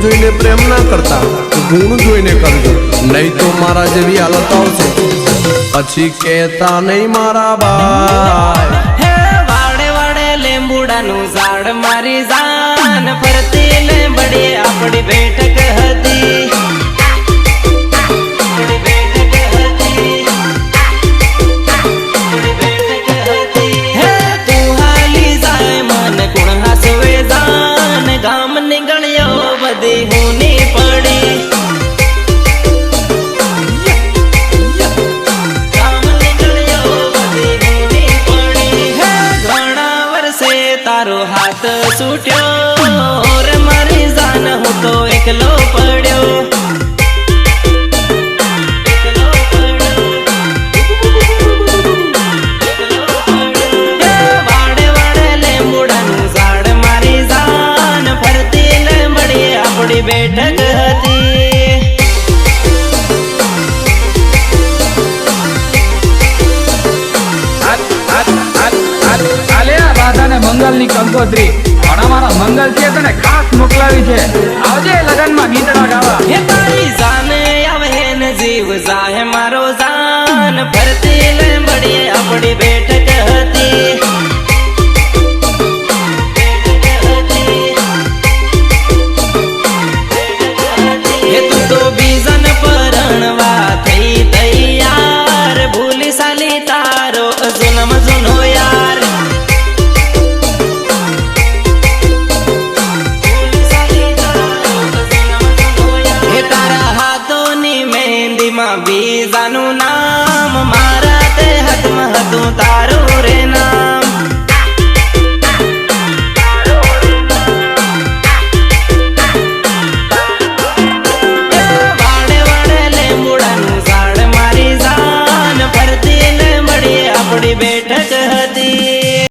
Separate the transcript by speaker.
Speaker 1: જોઈને પ્રેમ ના કરતા, ગુણ જોઈને કરજો, નહીં તો મારા જેવી હાલત આવશે પછી કહેતા નહીં મારા ભાઈ.
Speaker 2: હે વાડે વાડે લીંબુડાનું ઝાડ મારી જાન ફરતી લીંબડી આપણી બેઠક હતી. ગામ નીકળ્યો બધી હુની પડી. ગામ નીકળ્યો બધી હુની પડી. હે ઘણા વર્ષે તારો હાથ છૂટ્યો રે મારી જાન હું તો એકલો પડ્યો. બેઠક હતી.
Speaker 3: મંગલ ની કંકોત્રી પણ અમારા મંગલ છે તને ખાસ મોકલાવી છે. આવજે લગન માં ગીતડા ગાવા.
Speaker 2: હે તારી જાને આવે ને જીવ જાહે મારો જાન ફરતી લીંબડી આપણી બેઠક હતી. બીજાનું નામ મારા તે હાથમાં હતું તારું રે ના.